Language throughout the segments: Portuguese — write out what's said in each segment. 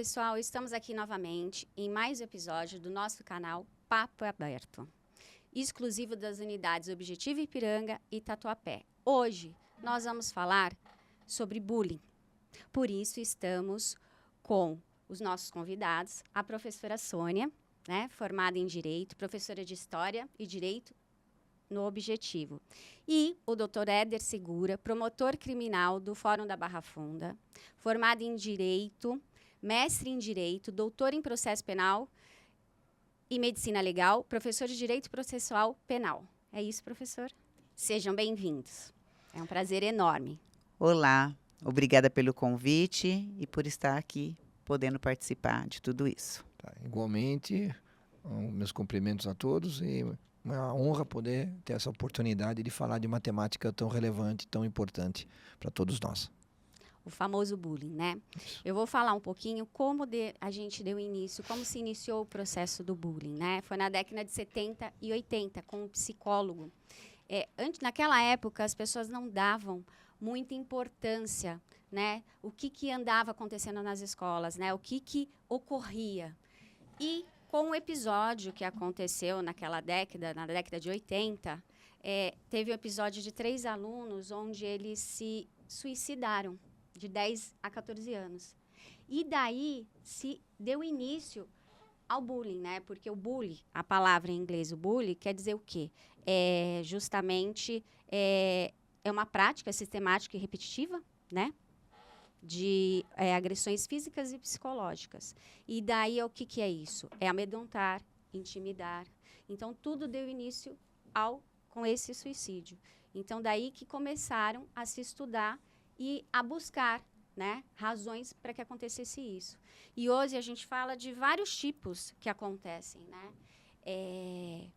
pessoal, estamos aqui novamente em mais um episódio do nosso canal Papo Aberto, exclusivo das unidades Objetivo Ipiranga e Tatuapé. Hoje nós vamos falar sobre bullying. Por isso estamos com os nossos convidados, a professora Sônia, né, formada em Direito, professora de História e Direito no Objetivo, e o Dr. Éder Segura, promotor criminal do Fórum da Barra Funda, formado em Direito, mestre em Direito, doutor em Processo Penal e Medicina Legal, professor de Direito Processual Penal. É isso, professor? Sejam bem-vindos. É um prazer enorme. Olá, obrigada pelo convite e por estar aqui podendo participar de tudo isso. Tá, igualmente, meus cumprimentos a todos e uma honra poder ter essa oportunidade de falar de matemática tão relevante, tão importante para todos nós. O famoso bullying, né? Isso. Eu vou falar um pouquinho como a gente deu início, como se iniciou o processo do bullying, né? Foi na década de 70 e 80, com um psicólogo. Naquela época, as pessoas não davam muita importância, né? O que andava acontecendo nas escolas, né? O que ocorria. E com o episódio que aconteceu naquela década, na década de 80, teve um episódio de 3 alunos onde eles se suicidaram, de 10 a 14 anos. E daí se deu início ao bullying, né? Porque o bullying, a palavra em inglês, o bullying, quer dizer o quê? Justamente é uma prática sistemática e repetitiva, né? De agressões físicas e psicológicas. E daí, o que é isso? É amedrontar, intimidar. Então, tudo deu início com esse suicídio. Então, daí que começaram a se estudar e a buscar, né, razões para que acontecesse isso. E hoje a gente fala de vários tipos que acontecem, né?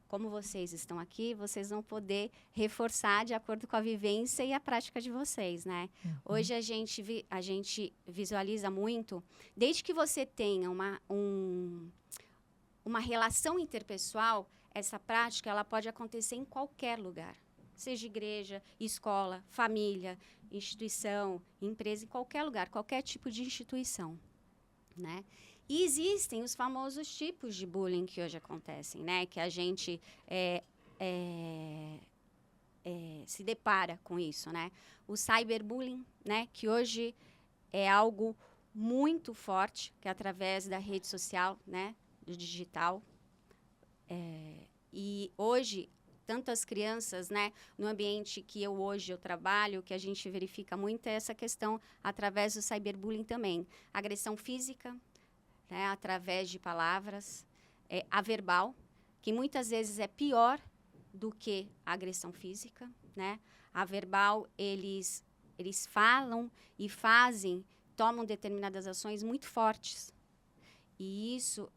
Como vocês estão aqui, vocês vão poder reforçar de acordo com a vivência e a prática de vocês, né? Uhum. Hoje a gente visualiza muito, desde que você tenha uma relação interpessoal, essa prática ela pode acontecer em qualquer lugar, seja igreja, escola, família, instituição, empresa, em qualquer lugar, qualquer tipo de instituição, né? E existem os famosos tipos de bullying que hoje acontecem, né? Que a gente se depara com isso, né? O cyberbullying, né? Que hoje é algo muito forte, que é através da rede social, né? Do digital. E hoje, tanto as crianças, né? No ambiente que hoje eu trabalho, que a gente verifica muito é essa questão através do cyberbullying também. Agressão física, né, através de palavras, a verbal, que muitas vezes é pior do que a agressão física, né? A verbal, eles falam e fazem, tomam determinadas ações muito fortes. E isso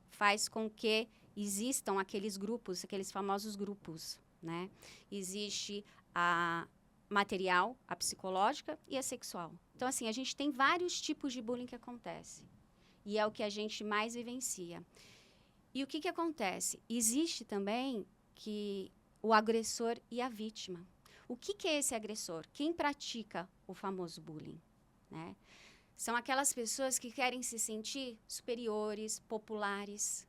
faz com que existam aqueles grupos, aqueles famosos grupos, né? Existe a material, a psicológica e a sexual. Então, assim, a gente tem vários tipos de bullying que acontece. E é o que a gente mais vivencia. E o que acontece? Existe também o agressor e a vítima. O que é esse agressor? Quem pratica o famoso bullying, né? São aquelas pessoas que querem se sentir superiores, populares.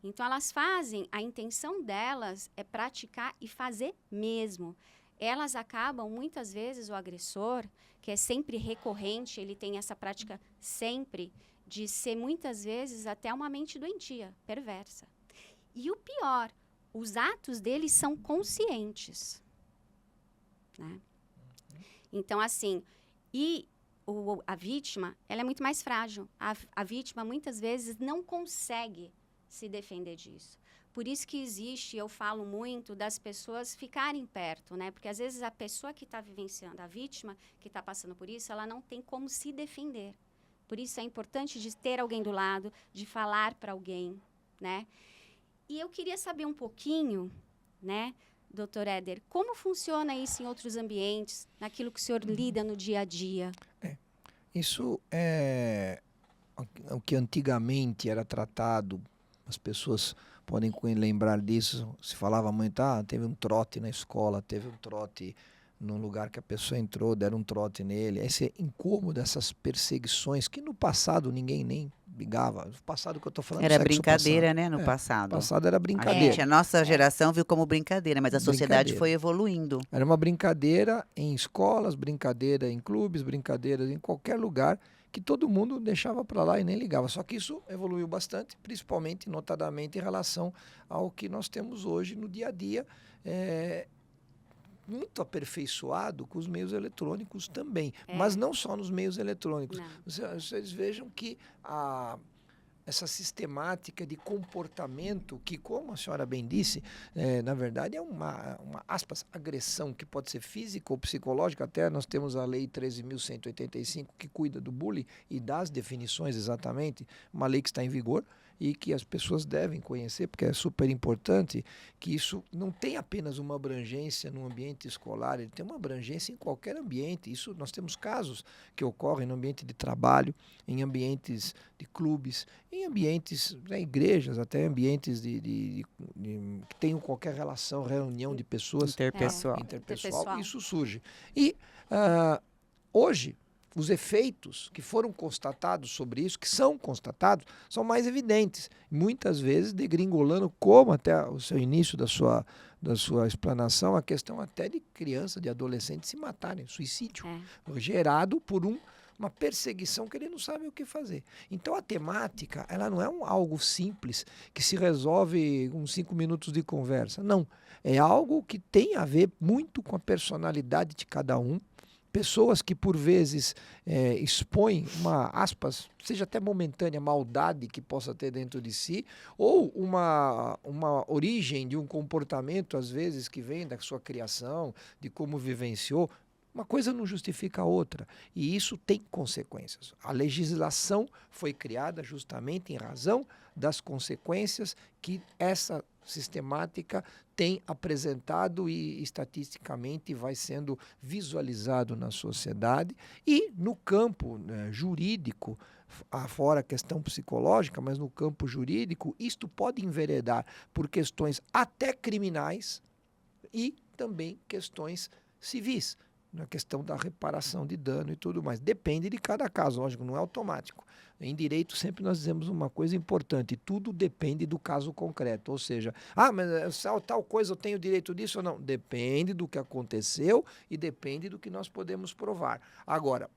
Então, elas fazem, a intenção delas é praticar e fazer mesmo. Elas acabam, muitas vezes, o agressor, que é sempre recorrente, ele tem essa prática sempre, de ser, muitas vezes, até uma mente doentia, perversa. E o pior, os atos deles são conscientes, né? Então, assim, a vítima, ela é muito mais frágil. A vítima, muitas vezes, não consegue se defender disso. Por isso que existe, eu falo muito, das pessoas ficarem perto, né? Porque, às vezes, a pessoa que está vivenciando, a vítima que está passando por isso, ela não tem como se defender. Por isso é importante de ter alguém do lado, de falar para alguém, né? E eu queria saber um pouquinho, né, doutor Éder, como funciona isso em outros ambientes, naquilo que o senhor lida no dia a dia? Isso é o que antigamente era tratado, as pessoas podem lembrar disso, se falava muito, teve um trote na escola, teve um trote num lugar que a pessoa entrou, deram um trote nele, esse incômodo, essas perseguições, que no passado ninguém nem ligava. No passado que eu estou falando, Era sexo brincadeira, passado. né, no No passado. passado era A brincadeira. nossa geração viu como brincadeira, mas a sociedade Brincadeira. foi evoluindo. Era uma brincadeira em escolas, brincadeira em clubes, brincadeiras em qualquer lugar, que todo mundo deixava para lá e nem ligava. Só que isso evoluiu bastante, principalmente, notadamente, em relação ao que nós temos hoje no dia a dia, muito aperfeiçoado com os meios eletrônicos também. Mas não só nos meios eletrônicos. Vocês vejam que essa sistemática de comportamento que, como a senhora bem disse, na verdade é uma aspas, agressão que pode ser física ou psicológica. Até nós temos a Lei 13.185 que cuida do bullying e das definições exatamente, uma lei que está em vigor e que as pessoas devem conhecer, porque é super importante que isso não tem apenas uma abrangência no ambiente escolar, ele tem uma abrangência em qualquer ambiente. Isso nós temos casos que ocorrem no ambiente de trabalho, em ambientes de clubes, em ambientes, igrejas, até ambientes que tenham qualquer relação, reunião de pessoas. Interpessoal, isso surge. E hoje, os efeitos que foram constatados sobre isso, que são constatados, são mais evidentes. Muitas vezes degringolando, como até o seu início da sua explanação, a questão até de criança, de adolescente se matarem, suicídio, gerado por uma perseguição que ele não sabe o que fazer. Então a temática, ela não é algo simples que se resolve com 5 minutos de conversa. Não, é algo que tem a ver muito com a personalidade de cada um. Pessoas que, por vezes, expõem uma, aspas, seja até momentânea, maldade que possa ter dentro de si, ou uma origem de um comportamento, às vezes, que vem da sua criação, de como vivenciou. Uma coisa não justifica a outra, e isso tem consequências. A legislação foi criada justamente em razão das consequências que essa sistemática tem apresentado e estatisticamente vai sendo visualizado na sociedade. E no campo jurídico, fora a questão psicológica, mas no campo jurídico, isto pode enveredar por questões até criminais e também questões civis, na questão da reparação de dano e tudo mais. Depende de cada caso, lógico, não é automático. Em direito sempre nós dizemos uma coisa importante, tudo depende do caso concreto, ou seja, mas tal coisa eu tenho direito disso ou não? Depende do que aconteceu e depende do que nós podemos provar. Agora,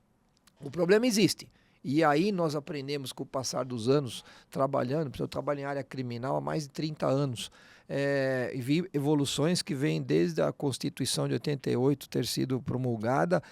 o problema existe. E aí nós aprendemos com o passar dos anos trabalhando, eu trabalho em área criminal há mais de 30 anos, e vi evoluções que vêm desde a Constituição de 88 ter sido promulgada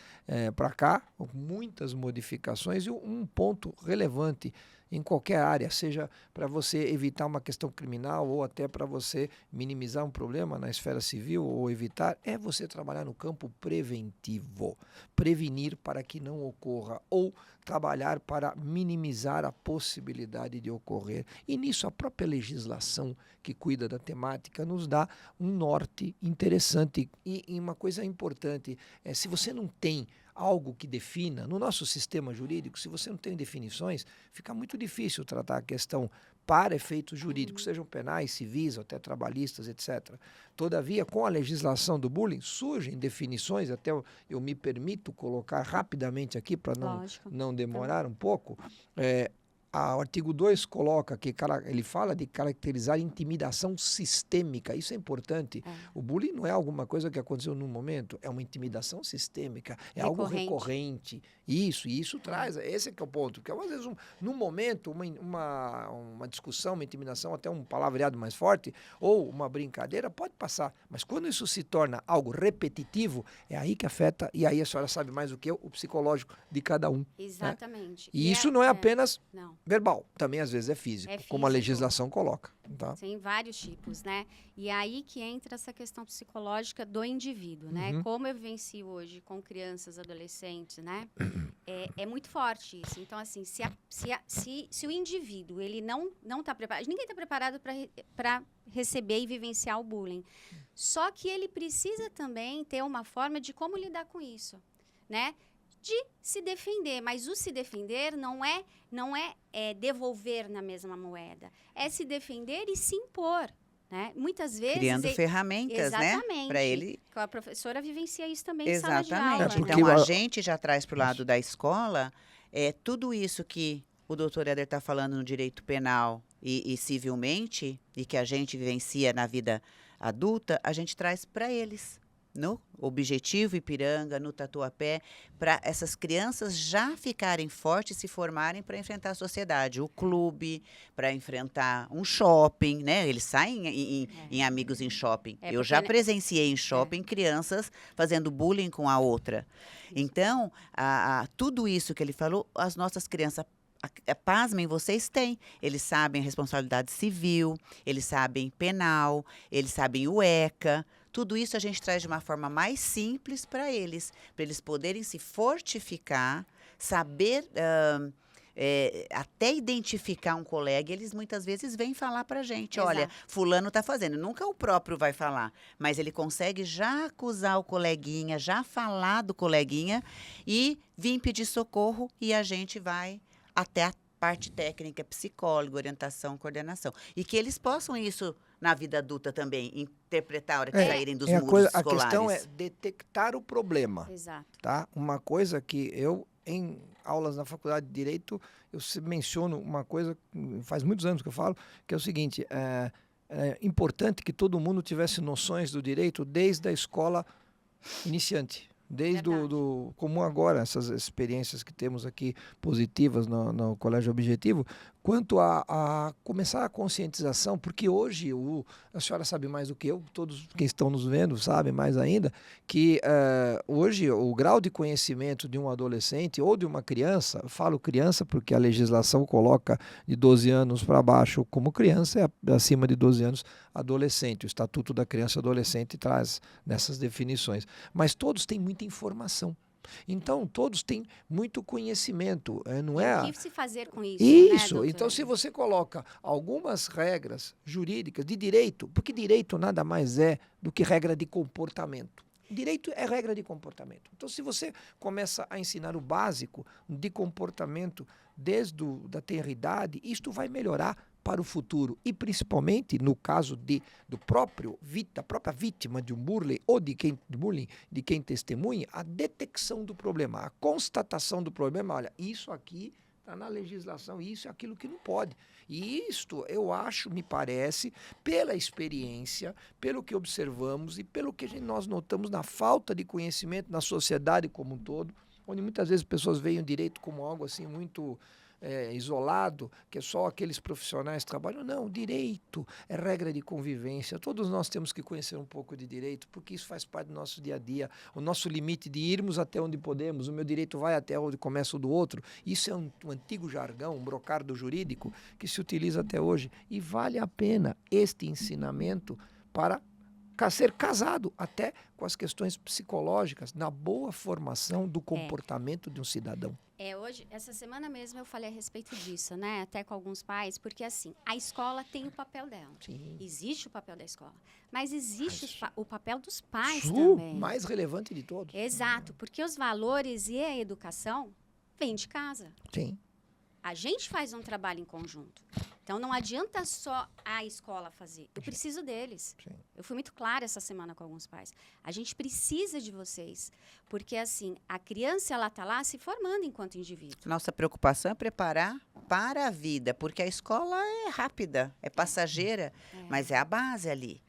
para cá, com muitas modificações, e um ponto relevante em qualquer área, seja para você evitar uma questão criminal ou até para você minimizar um problema na esfera civil ou evitar, é você trabalhar no campo preventivo, prevenir para que não ocorra ou trabalhar para minimizar a possibilidade de ocorrer. E nisso a própria legislação que cuida da temática nos dá um norte interessante. E uma coisa importante, se você não tem algo que defina, no nosso sistema jurídico, se você não tem definições, fica muito difícil tratar a questão para efeitos jurídicos, sejam penais, civis, ou até trabalhistas, etc. Todavia, com a legislação do bullying, surgem definições, até eu me permito colocar rapidamente aqui, para não demorar um pouco. O artigo 2 coloca que ele fala de caracterizar intimidação sistêmica. Isso é importante. O bullying não é alguma coisa que aconteceu num momento, é uma intimidação sistêmica, algo recorrente. Isso traz, esse é que é o ponto. Porque às vezes, num momento, uma discussão, uma intimidação, até um palavreado mais forte, ou uma brincadeira, pode passar. Mas quando isso se torna algo repetitivo, é aí que afeta, e aí a senhora sabe mais do que eu, o psicológico de cada um. Exatamente. Né? E isso não é apenas verbal, também às vezes é físico, como a legislação coloca. Tá? Tem vários tipos, né? E aí que entra essa questão psicológica do indivíduo, né? Como eu vivencio hoje com crianças, adolescentes, né? É muito forte isso. Então, assim, se o indivíduo, ele não está preparado, ninguém está preparado para receber e vivenciar o bullying. Só que ele precisa também ter uma forma de como lidar com isso, né? De se defender, mas o se defender não é devolver na mesma moeda, é se defender e se impor, Né? Muitas vezes... Criando ferramentas, né? Exatamente. Para ele... A professora vivencia isso também em sala de Exatamente. aula. Então, né? a gente já traz para o lado da escola tudo isso que o doutor Éder está falando no direito penal e civilmente, e que a gente vivencia na vida adulta, a gente traz para eles. No Objetivo Ipiranga, no Tatuapé, para essas crianças já ficarem fortes, se formarem para enfrentar a sociedade. O clube, para enfrentar um shopping, né? Eles saem em amigos em shopping. Eu já presenciei em shopping crianças fazendo bullying com a outra. Então, tudo isso que ele falou, as nossas crianças, pasmem, vocês têm. Eles sabem responsabilidade civil, eles sabem penal, eles sabem o ECA. Tudo isso a gente traz de uma forma mais simples para eles poderem se fortificar, saber até identificar um colega. Eles muitas vezes vêm falar para a gente, olha, fulano está fazendo. Nunca o próprio vai falar, mas ele consegue já acusar o coleguinha, já falar do coleguinha e vir pedir socorro, e a gente vai até a parte técnica, psicólogo, orientação, coordenação. E que eles possam isso na vida adulta também, interpretar a hora que saírem dos muros escolares. A questão é detectar o problema. Exato. Tá? Uma coisa que eu, em aulas na faculdade de Direito, eu menciono uma coisa, faz muitos anos que eu falo, que é o seguinte, é importante que todo mundo tivesse noções do direito desde a escola iniciante. Desde como agora, essas experiências que temos aqui positivas no Colégio Objetivo, quanto a começar a conscientização, porque hoje, a senhora sabe mais do que eu, todos que estão nos vendo sabem mais ainda, que hoje o grau de conhecimento de um adolescente ou de uma criança, eu falo criança porque a legislação coloca de 12 anos para baixo como criança, acima de 12 anos adolescente. O Estatuto da Criança e Adolescente traz nessas definições. Mas todos têm muita informação. Então, todos têm muito conhecimento. Não é? O que se fazer com isso? Isso. Né, então, se você coloca algumas regras jurídicas de direito, porque direito nada mais é do que regra de comportamento. Direito é regra de comportamento. Então, se você começa a ensinar o básico de comportamento desde a tenridade, isto vai melhorar para o futuro, e principalmente no caso da própria vítima de um bullying ou de quem testemunha, a detecção do problema, a constatação do problema. Olha, isso aqui está na legislação, isso é aquilo que não pode. E isto, eu acho, me parece, pela experiência, pelo que observamos e pelo que nós notamos na falta de conhecimento na sociedade como um todo, onde muitas vezes pessoas veem o direito como algo assim muito isolado, que é só aqueles profissionais que trabalham. Não, direito é regra de convivência. Todos nós temos que conhecer um pouco de direito, porque isso faz parte do nosso dia a dia, o nosso limite de irmos até onde podemos, o meu direito vai até onde começa o do outro. Isso é um antigo jargão, um brocardo jurídico que se utiliza até hoje, e vale a pena este ensinamento para ser casado até com as questões psicológicas, na boa formação do comportamento de um cidadão. Hoje, essa semana mesmo eu falei a respeito disso, né? Até com alguns pais, porque assim, a escola tem o papel dela. Sim. Existe o papel da escola, mas existe o papel dos pais também. Mais relevante de todos. Exato, porque os valores e a educação vêm de casa. Sim. A gente faz um trabalho em conjunto. Então, não adianta só a escola fazer. Eu preciso deles. Sim. Eu fui muito clara essa semana com alguns pais. A gente precisa de vocês. Porque, assim, a criança, ela está lá se formando enquanto indivíduo. Nossa preocupação é preparar para a vida, porque a escola é rápida, é passageira, mas é a base ali.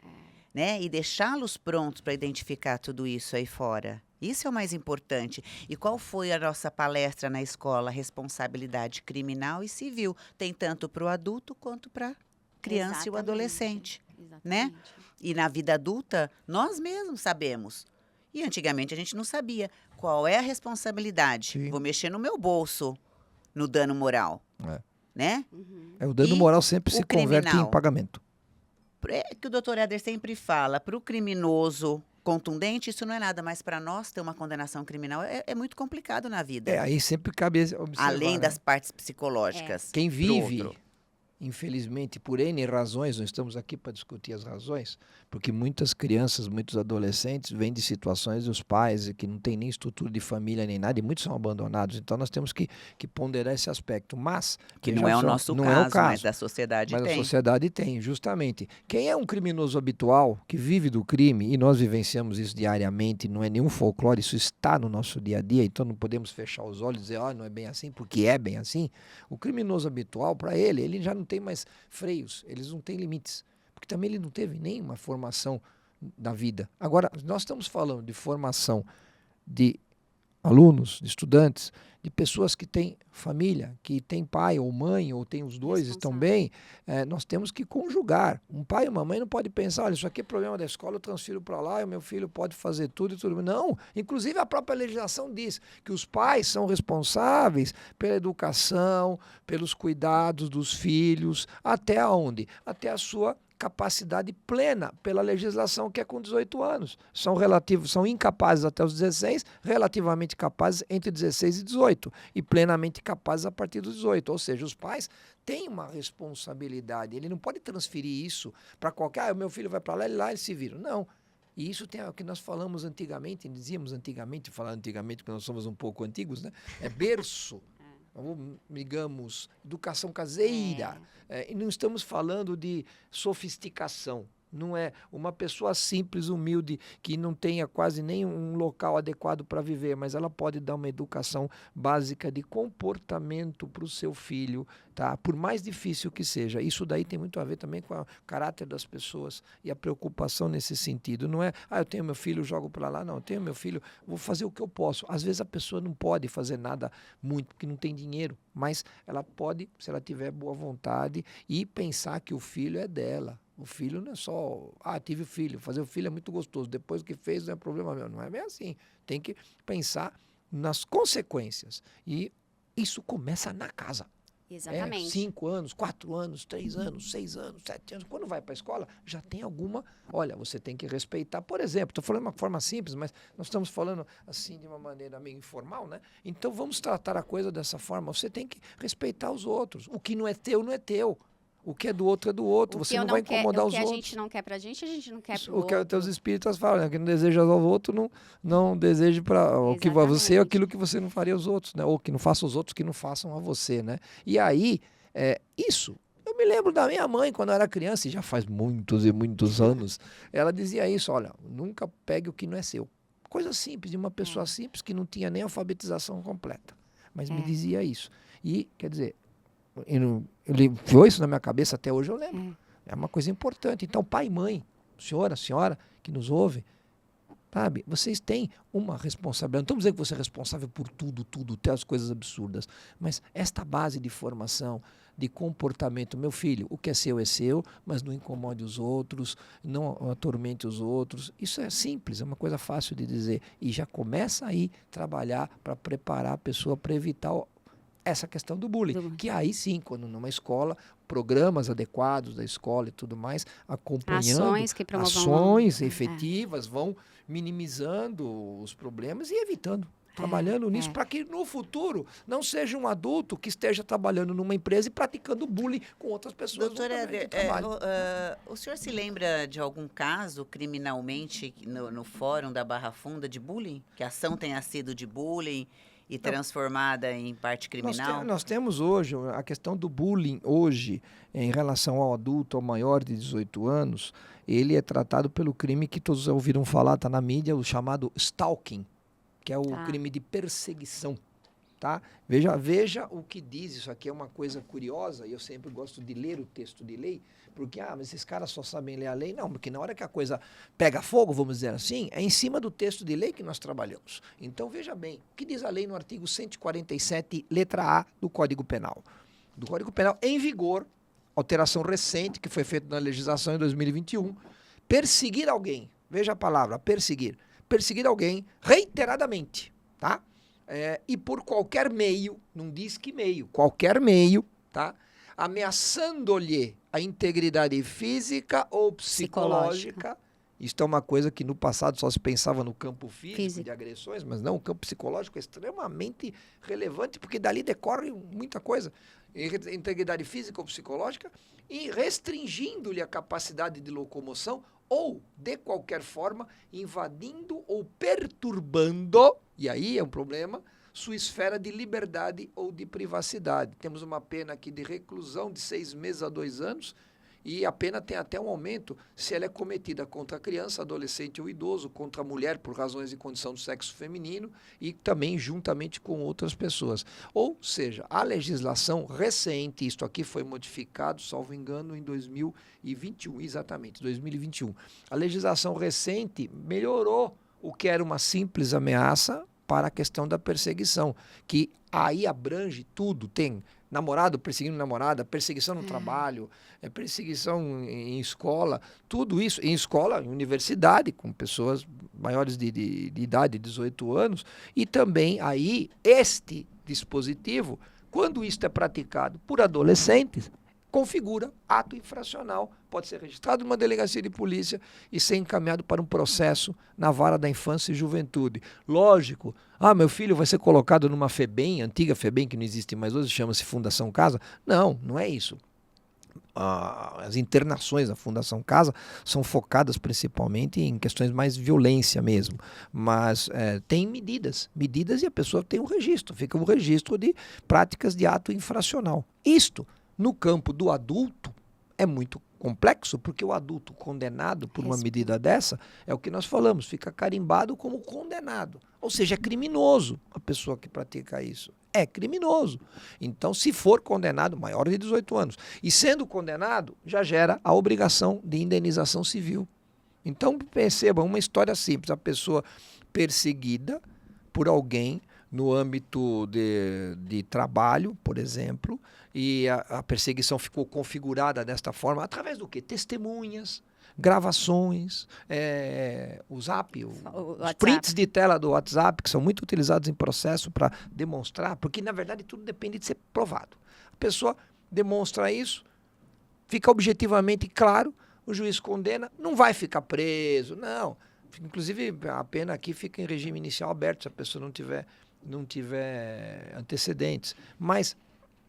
Né? E deixá-los prontos para identificar tudo isso aí fora. Isso é o mais importante. E qual foi a nossa palestra na escola? Responsabilidade criminal e civil. Tem tanto para o adulto quanto para a criança e o adolescente. Né? E na vida adulta, nós mesmos sabemos. E antigamente a gente não sabia. Qual é a responsabilidade? Sim. Vou mexer no meu bolso, no dano moral. Né? O dano moral sempre se converte em pagamento. É que o doutor Éder sempre fala, para o criminoso contundente, isso não é nada, mas para nós ter uma condenação criminal é muito complicado na vida. Aí sempre cabe observar. Além das partes psicológicas. Quem vive infelizmente, por N razões, nós estamos aqui para discutir as razões, porque muitas crianças, muitos adolescentes vêm de situações dos pais que não tem nem estrutura de família nem nada, e muitos são abandonados. Então nós temos que ponderar esse aspecto. Mas que não é o nosso caso, mas da sociedade mas tem. a sociedade tem, justamente. Quem é um criminoso habitual, que vive do crime, e nós vivenciamos isso diariamente, não é nenhum folclore, isso está no nosso dia a dia, então não podemos fechar os olhos e dizer, não é bem assim, porque é bem assim. O criminoso habitual, para ele já não tem mais freios, eles não têm limites, porque também ele não teve nenhuma formação na vida. Agora, nós estamos falando de formação de alunos, de estudantes, de pessoas que têm família, que têm pai ou mãe, ou têm os dois, estão bem, nós temos que conjugar. Um pai e uma mãe não pode pensar, olha, isso aqui é problema da escola, eu transfiro para lá e o meu filho pode fazer tudo e tudo. Não, inclusive a própria legislação diz que os pais são responsáveis pela educação, pelos cuidados dos filhos, até onde? Até a sua capacidade plena pela legislação, que é com 18 anos. São incapazes até os 16, relativamente capazes entre 16 e 18, e plenamente capazes a partir dos 18. Ou seja, os pais têm uma responsabilidade. Ele não pode transferir isso para qualquer... o meu filho vai para lá, ele se vira. Não. E isso tem o que nós falamos antigamente, dizíamos antigamente, falar antigamente, porque nós somos um pouco antigos, né? É berço. Digamos, educação caseira. E não estamos falando de sofisticação. Não é uma pessoa simples, humilde, que não tenha quase nem um local adequado para viver, mas ela pode dar uma educação básica de comportamento para o seu filho, tá? Por mais difícil que seja. Isso daí tem muito a ver também com o caráter das pessoas e a preocupação nesse sentido. Não é, eu tenho meu filho, jogo para lá. Não, eu tenho meu filho, vou fazer o que eu posso. Às vezes a pessoa não pode fazer nada muito, porque não tem dinheiro, mas ela pode, se ela tiver boa vontade, e pensar que o filho é dela. O filho não é só, tive filho, fazer o filho é muito gostoso, depois que fez não é problema meu. Não é bem assim. Tem que pensar nas consequências. E isso começa na casa. Exatamente. 5 anos, 4 anos, 3 anos, 6 anos, 7 anos. Quando vai para a escola, já tem alguma... Olha, você tem que respeitar. Por exemplo, estou falando de uma forma simples, mas nós estamos falando assim de uma maneira meio informal, né? Então vamos tratar a coisa dessa forma. Você tem que respeitar os outros. O que não é teu, não é teu. O que é do outro é do outro. Você não vai incomodar os outros. O que a gente não quer pra gente, a gente não quer pro outro. O que os espíritas falam, né? Que não deseja ao outro, não deseje para o que você, aquilo que você não faria aos outros, né? Ou que não faça os outros que não façam a você, né? E aí, isso... Eu me lembro da minha mãe, quando eu era criança, e já faz muitos e muitos anos, ela dizia isso, olha, nunca pegue o que não é seu. Coisa simples, de uma pessoa simples que não tinha nem alfabetização completa. Mas me dizia isso. E, quer dizer... Ele viu isso na minha cabeça, até hoje eu lembro. É uma coisa importante. Então, pai e mãe, senhora que nos ouve, sabe, vocês têm uma responsabilidade. Não estamos dizendo que você é responsável por tudo, até as coisas absurdas, mas esta base de formação, de comportamento, meu filho, o que é seu, mas não incomode os outros, não atormente os outros. Isso é simples, é uma coisa fácil de dizer. E já começa aí a trabalhar para preparar a pessoa para evitar essa questão do bullying, que aí sim, quando numa escola, programas adequados da escola e tudo mais, acompanhando ações efetivas, vão minimizando os problemas e evitando, trabalhando nisso, para que no futuro não seja um adulto que esteja trabalhando numa empresa e praticando bullying com outras pessoas. Doutora Éder, o senhor se lembra de algum caso criminalmente no fórum da Barra Funda de bullying? Que a ação tenha sido de bullying e transformada em parte criminal? Nós temos hoje, a questão do bullying hoje, em relação ao adulto, ao maior de 18 anos, ele é tratado pelo crime que todos ouviram falar, está na mídia, o chamado stalking, que é o crime de perseguição. Tá? Veja o que diz, isso aqui é uma coisa curiosa, e eu sempre gosto de ler o texto de lei, porque, mas esses caras só sabem ler a lei? Não, porque na hora que a coisa pega fogo, vamos dizer assim, é em cima do texto de lei que nós trabalhamos. Então, veja bem, o que diz a lei no artigo 147, letra A do Código Penal? Do Código Penal em vigor, alteração recente, que foi feita na legislação em 2021, perseguir alguém, veja a palavra, perseguir alguém reiteradamente, tá? E por qualquer meio, não diz que meio, qualquer meio, tá? Ameaçando-lhe a integridade física ou psicológica, Isso é uma coisa que no passado só se pensava no campo físico de agressões, mas não, o campo psicológico é extremamente relevante, porque dali decorre muita coisa. Integridade física ou psicológica, e restringindo-lhe a capacidade de locomoção ou, de qualquer forma, invadindo ou perturbando, e aí é um problema, sua esfera de liberdade ou de privacidade. Temos uma pena aqui de reclusão de 6 meses a 2 anos, e a pena tem até um aumento se ela é cometida contra a criança, adolescente ou idoso, contra a mulher por razões de condição do sexo feminino e também juntamente com outras pessoas. Ou seja, a legislação recente, isto aqui foi modificado, salvo engano, em 2021, exatamente, 2021. A legislação recente melhorou o que era uma simples ameaça para a questão da perseguição, que aí abrange tudo, tem namorado perseguindo namorada, perseguição no trabalho, perseguição em escola, tudo isso, em escola, em universidade, com pessoas maiores de idade, 18 anos, e também aí este dispositivo, quando isto é praticado por adolescentes, configura ato infracional, pode ser registrado numa delegacia de polícia e ser encaminhado para um processo na vara da infância e juventude. Lógico, meu filho vai ser colocado numa FEBEM, antiga FEBEM, que não existe mais hoje, chama-se Fundação Casa. Não, não é isso. As internações da Fundação Casa são focadas principalmente em questões mais de violência mesmo, mas tem medidas e a pessoa tem um registro, fica um registro de práticas de ato infracional. Isto, no campo do adulto, é muito complexo, porque o adulto condenado por uma medida dessa, é o que nós falamos, fica carimbado como condenado. Ou seja, é criminoso a pessoa que pratica isso. É criminoso. Então, se for condenado, maior de 18 anos, e sendo condenado, já gera a obrigação de indenização civil. Então, percebam, uma história simples, a pessoa perseguida por alguém no âmbito de trabalho, por exemplo, e a perseguição ficou configurada desta forma, através do quê? Testemunhas, gravações, o Zap, os prints de tela do WhatsApp, que são muito utilizados em processo para demonstrar, porque na verdade tudo depende de ser provado. A pessoa demonstra isso, fica objetivamente claro, o juiz condena, não vai ficar preso, não. Inclusive a pena aqui fica em regime inicial aberto, se a pessoa não tiver antecedentes, mas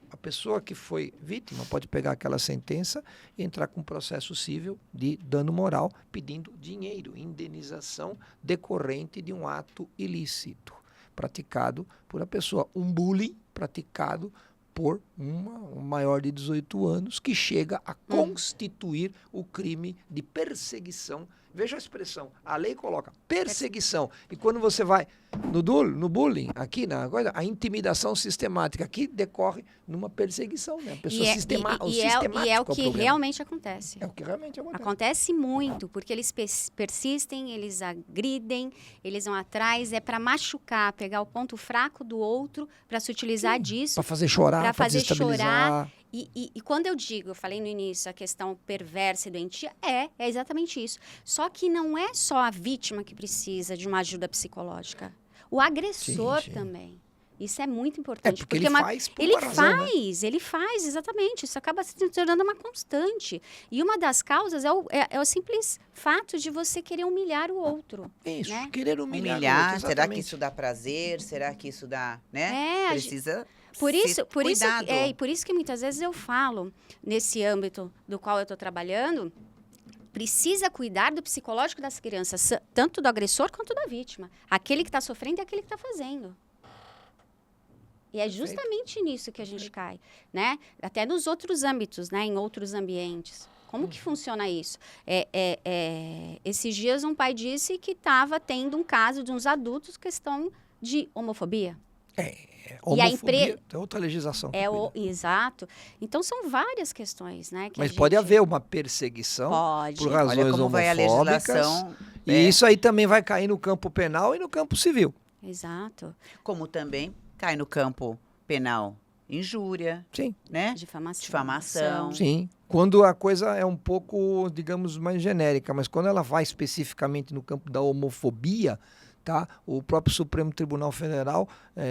a pessoa que foi vítima pode pegar aquela sentença e entrar com um processo civil de dano moral, pedindo dinheiro, indenização decorrente de um ato ilícito praticado por a pessoa. Um bullying praticado por um maior de 18 anos que chega a constituir o crime de perseguição. Veja a expressão, a lei coloca perseguição. E quando você vai no bullying, aqui na coisa, a intimidação sistemática, aqui decorre numa perseguição, né? A pessoa sistemática. E é o que realmente acontece. É o que realmente acontece. Acontece muito, porque eles persistem, eles agridem, eles vão atrás, é para machucar, pegar o ponto fraco do outro, para se utilizar disso. Para fazer chorar, para desestabilizar. E quando eu falei no início, a questão perversa e doentia, é exatamente isso. Só que não é só a vítima que precisa de uma ajuda psicológica. O agressor também. Isso é muito importante. Porque ele faz, exatamente. Isso acaba se tornando uma constante. E uma das causas é o simples fato de você querer humilhar o outro. Isso, né? Querer humilhar o outro, será que isso dá prazer? Será que isso dá, né? Precisa... Por isso que muitas vezes eu falo, nesse âmbito do qual eu estou trabalhando, precisa cuidar do psicológico das crianças, tanto do agressor quanto da vítima. Aquele que está sofrendo é aquele que está fazendo. E é justamente nisso que a gente cai, né? Até nos outros âmbitos, né? Em outros ambientes. Como que funciona isso? Esses dias um pai disse que estava tendo um caso de uns adultos questão de homofobia. Homofobia, é outra legislação. Exato. Então, são várias questões, né? Mas pode haver uma perseguição por razões homofóbicas. Vai a legislação. E isso aí também vai cair no campo penal e no campo civil. Exato. Como também cai no campo penal injúria, sim, né? Difamação. Sim. Quando a coisa é um pouco, digamos, mais genérica, mas quando ela vai especificamente no campo da homofobia, tá? O próprio Supremo Tribunal Federal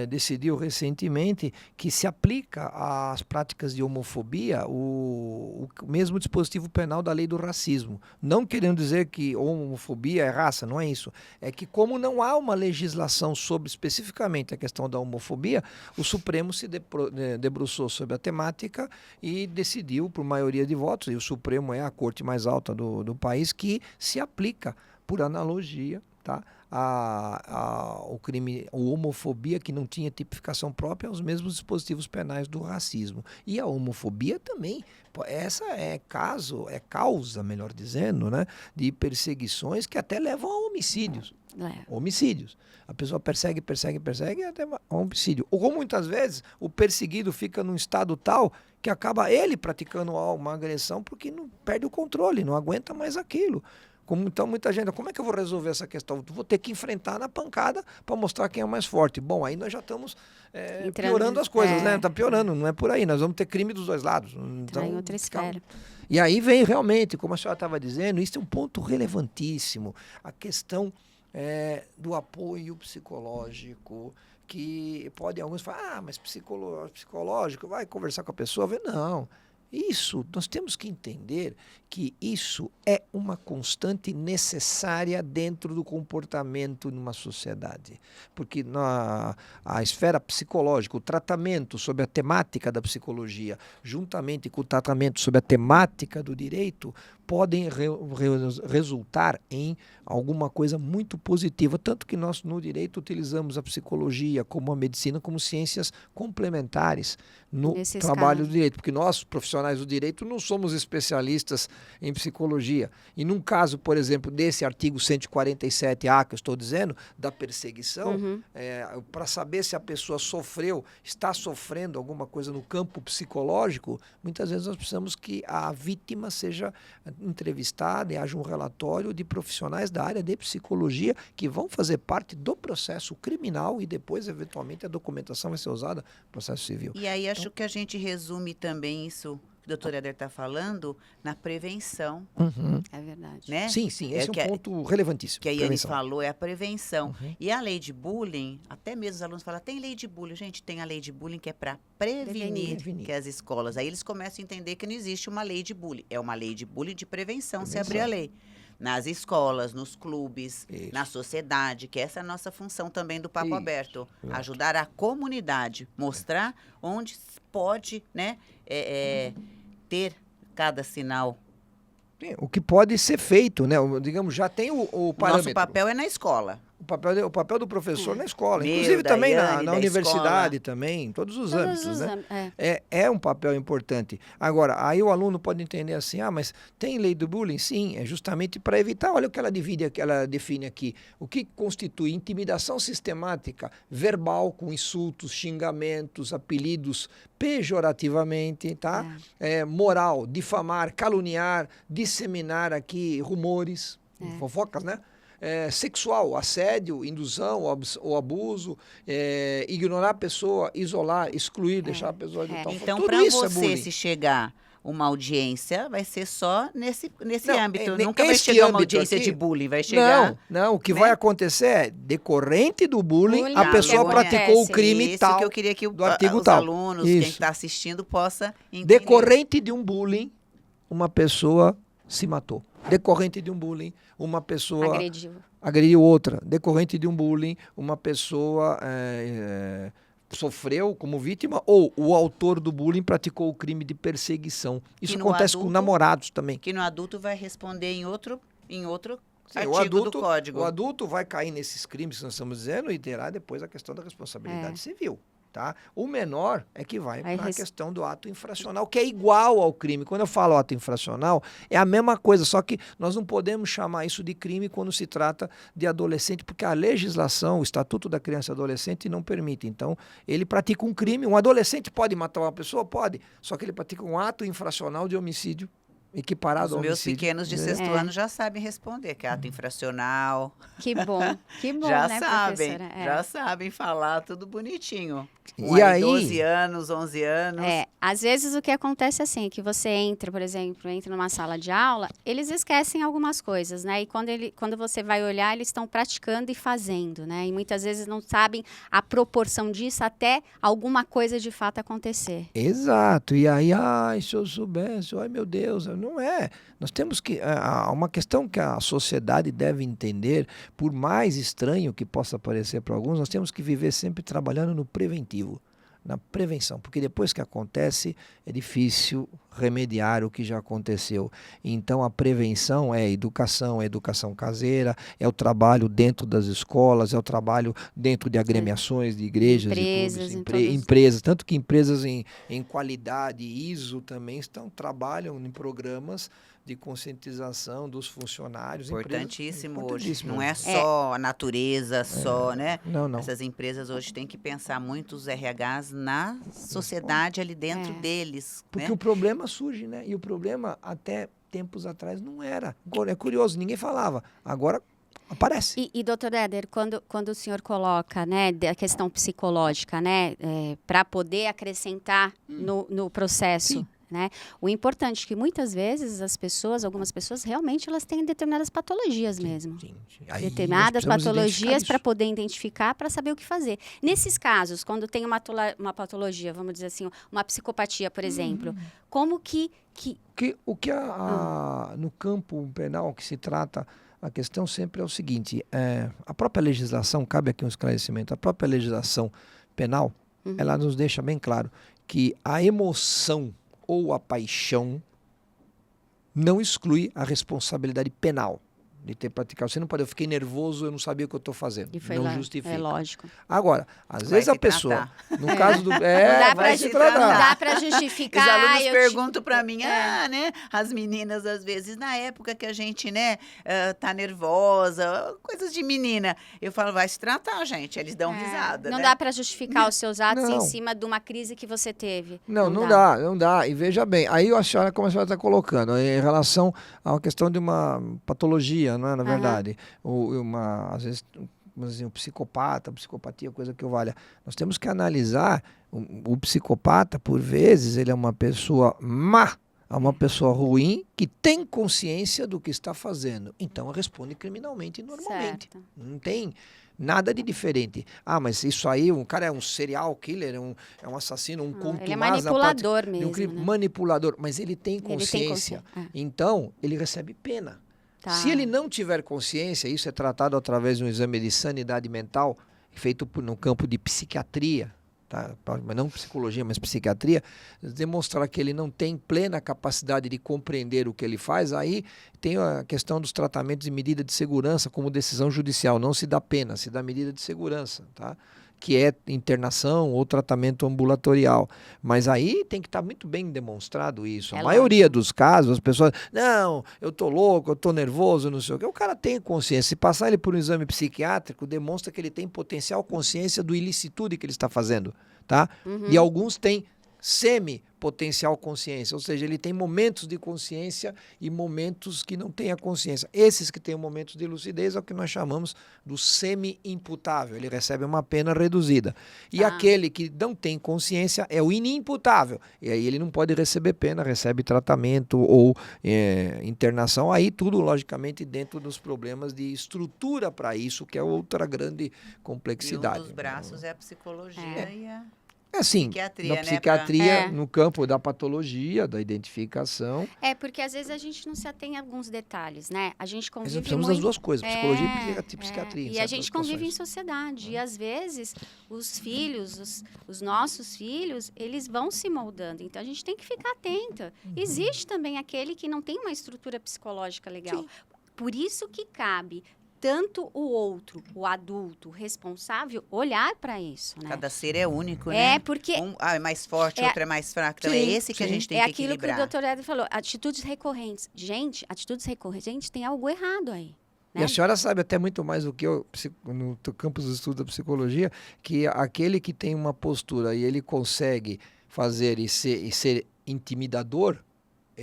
decidiu recentemente que se aplica às práticas de homofobia o mesmo dispositivo penal da lei do racismo. Não querendo dizer que homofobia é raça, não é isso. É que como não há uma legislação sobre especificamente a questão da homofobia, o Supremo se debruçou sobre a temática e decidiu, por maioria de votos, e o Supremo é a corte mais alta do país, que se aplica, por analogia, tá? O crime, a homofobia, que não tinha tipificação própria, aos mesmos dispositivos penais do racismo. E a homofobia também, essa é causa, melhor dizendo, né, de perseguições que até levam a homicídios. Homicídios. A pessoa persegue até a homicídio. Ou muitas vezes o perseguido fica num estado tal que acaba ele praticando uma agressão porque não perde o controle, não aguenta mais aquilo. Então, muita gente, como é que eu vou resolver essa questão? Vou ter que enfrentar na pancada para mostrar quem é o mais forte. Bom, aí nós já estamos piorando as coisas, né? Está piorando, não é por aí. Nós vamos ter crime dos dois lados. Então, em outra esfera. E aí vem realmente, como a senhora estava dizendo, isso é um ponto relevantíssimo. A questão do apoio psicológico, que pode alguns falar, mas psicológico, vai conversar com a pessoa, não. Isso, nós temos que entender que isso é uma constante necessária dentro do comportamento numa sociedade. Porque a esfera psicológica, o tratamento sobre a temática da psicologia, juntamente com o tratamento sobre a temática do direito, podem resultar em alguma coisa muito positiva. Tanto que nós, no direito, utilizamos a psicologia como a medicina, como ciências complementares no trabalho do direito. Porque nós, profissionais do direito, não somos especialistas em psicologia. E num caso, por exemplo, desse artigo 147A que eu estou dizendo, da perseguição, para saber se a pessoa está sofrendo alguma coisa no campo psicológico, muitas vezes nós precisamos que a vítima seja entrevistada e haja um relatório de profissionais da área de psicologia que vão fazer parte do processo criminal e depois, eventualmente, a documentação vai ser usada no processo civil. E aí acho que a gente resume também isso que o doutor Éder está falando na prevenção. É verdade. Né? Sim, esse é um ponto relevantíssimo. Que a Yane falou, é a prevenção. E a lei de bullying, até mesmo os alunos falam, tem lei de bullying. Gente, tem a lei de bullying que é para prevenir que as escolas. Aí eles começam a entender que não existe uma lei de bullying. É uma lei de bullying de prevenção. Se abrir a lei. Nas escolas, nos clubes, na sociedade, que essa é a nossa função também do Papo Aberto. Ajudar a comunidade, mostrar onde pode, né, ter cada sinal. O que pode ser feito, né? Digamos, já tem o parâmetro. Nosso papel é na escola. O papel do professor na escola, inclusive também na universidade também, em todos os âmbitos, né? É um papel importante. Agora, aí o aluno pode entender assim, mas tem lei do bullying? Sim, é justamente para evitar, olha o que ela define aqui, o que constitui intimidação sistemática, verbal, com insultos, xingamentos, apelidos pejorativamente, tá? Moral, difamar, caluniar, disseminar aqui rumores, fofocas, né? Sexual, assédio, indução ou abuso, ignorar a pessoa, isolar, excluir, deixar a pessoa de tal forma. Então, para você, se chegar uma audiência, vai ser só nesse âmbito. Nunca vai chegar uma audiência aqui de bullying, vai chegar... Não, o que vai acontecer é, decorrente do bullying, a pessoa praticou o crime tal, que eu queria que do artigo os tal. alunos, quem está assistindo, possa entender. Decorrente de um bullying, uma pessoa se matou. Decorrente de um bullying, uma pessoa agrediu outra. Decorrente de um bullying, uma pessoa sofreu como vítima ou o autor do bullying praticou o crime de perseguição. Isso acontece com namorados também. Que no adulto vai responder em outro artigo do Código. O adulto vai cair nesses crimes que nós estamos dizendo e terá depois a questão da responsabilidade civil. Tá? O menor é que vai para a questão do ato infracional, que é igual ao crime. Quando eu falo ato infracional, é a mesma coisa, só que nós não podemos chamar isso de crime quando se trata de adolescente, porque a legislação, o Estatuto da Criança e Adolescente não permite. Então, ele pratica um crime. Um adolescente pode matar uma pessoa? Pode. Só que ele pratica um ato infracional de homicídio equiparado Os ao meus homicídio. pequenos de sexto ano já sabem responder, que é ato infracional. Que bom, Já né, sabem, professora? já sabem falar tudo bonitinho. E aí, 12 anos, 11 anos. Às vezes o que acontece é assim, que você entra, por exemplo, numa sala de aula, eles esquecem algumas coisas, né? E quando você vai olhar, eles estão praticando e fazendo, né? E muitas vezes não sabem a proporção disso até alguma coisa de fato acontecer. exato. E aí, ai, se eu soubesse, ai meu Deus, não é. Nós temos que. Uma questão que a sociedade deve entender, por mais estranho que possa parecer para alguns, nós temos que viver sempre trabalhando no preventivo, na prevenção, porque depois que acontece é difícil remediar o que já aconteceu. Então a prevenção é educação caseira, é o trabalho dentro das escolas, é o trabalho dentro de agremiações, de igrejas, Empresas, de clubes, em empresas, tanto que empresas em qualidade ISO também trabalham em programas de conscientização dos funcionários. Importantíssimo hoje. Importantíssimo. Não é só a natureza, né? Não. Essas empresas hoje têm que pensar muito os RHs na sociedade ali dentro deles. Porque né? o problema surge, né? E o problema até tempos atrás não era. É curioso, ninguém falava. Agora aparece. E doutor Éder, quando o senhor coloca, né, a questão psicológica, né, para poder acrescentar no processo, Sim. né, o importante é que muitas vezes algumas pessoas realmente elas têm determinadas patologias mesmo. Sim. Aí Determinadas nós precisamos patologias identificar para isso. poder identificar, para saber o que fazer. Nesses casos, quando tem uma patologia, vamos dizer assim, uma psicopatia, por exemplo, como que O que no campo penal que se trata, a questão sempre é o seguinte, a própria legislação, cabe aqui um esclarecimento, a própria legislação penal, ela nos deixa bem claro que a emoção ou a paixão não exclui a responsabilidade penal de ter praticado. Você não pode, eu fiquei nervoso, eu não sabia o que eu estou fazendo. Não justifica. É lógico. Agora, às vezes a pessoa, no caso do... Não dá vai pra se ju- tratar. não dá para justificar. Os alunos eu perguntam para mim, né? As meninas, às vezes, na época que a gente, né, tá nervosa, coisas de menina. Eu falo, vai se tratar, gente. Eles dão risada, Não né? dá para justificar os seus atos Não. em cima de uma crise que você teve. Não dá. E veja bem, aí a senhora, como a senhora está colocando, em relação a uma questão de uma patologia, não é, na verdade? Às vezes, vamos dizer, psicopatia, coisa que eu valha. Nós temos que analisar, o psicopata, por vezes, ele é uma pessoa má, é uma pessoa ruim, que tem consciência do que está fazendo. Então, responde criminalmente e normalmente. Certo. Não tem nada de diferente. Mas isso aí, um cara é um serial killer, é um assassino, um contumaz. Ele é manipulador mesmo. De um crime, né? Manipulador, mas ele tem Ele tem consciência. consciência. Então, ele recebe pena. Tá. Se ele não tiver consciência, isso é tratado através de um exame de sanidade mental, feito no campo de psiquiatria, tá? Mas não psicologia, mas psiquiatria, demonstrar que ele não tem plena capacidade de compreender o que ele faz, aí tem a questão dos tratamentos e medida de segurança como decisão judicial. Não se dá pena, se dá medida de segurança, tá? Que é internação ou tratamento ambulatorial. Mas aí tem que estar muito bem demonstrado isso. A maioria dos casos, as pessoas, não, eu estou louco, eu estou nervoso, não sei o quê. O cara tem consciência. Se passar ele por um exame psiquiátrico, demonstra que ele tem potencial consciência do ilicitude que ele está fazendo, tá? E alguns têm semi-potencial consciência, ou seja, ele tem momentos de consciência e momentos que não tem a consciência. Esses que têm momentos de lucidez é o que nós chamamos do semi-imputável, ele recebe uma pena reduzida. E aquele que não tem consciência é o inimputável, e aí ele não pode receber pena, recebe tratamento ou internação, aí tudo logicamente dentro dos problemas de estrutura para isso, que é outra grande complexidade. E um dos braços é a psicologia e a... Assim, psiquiatria, na psiquiatria, né, no campo da patologia, da identificação. Porque às vezes a gente não se atém a alguns detalhes, né? A gente convive Mas nós precisamos das duas coisas, psicologia e psiquiatria. E a gente convive em sociedade. E às vezes os filhos, os nossos filhos, eles vão se moldando. Então a gente tem que ficar atento. Existe também aquele que não tem uma estrutura psicológica legal. Sim. Por isso que cabe tanto o outro, o adulto, o responsável, olhar para isso, né? Cada ser é único, né? Porque... Um é mais forte, outro é mais fraco. Então, é esse que a gente tem que equilibrar. É aquilo que o doutor Éder falou, atitudes recorrentes. Gente, atitudes recorrentes tem algo errado aí. Né? E a senhora sabe até muito mais do que eu, no campus de estudo da psicologia, que aquele que tem uma postura e ele consegue fazer e ser intimidador,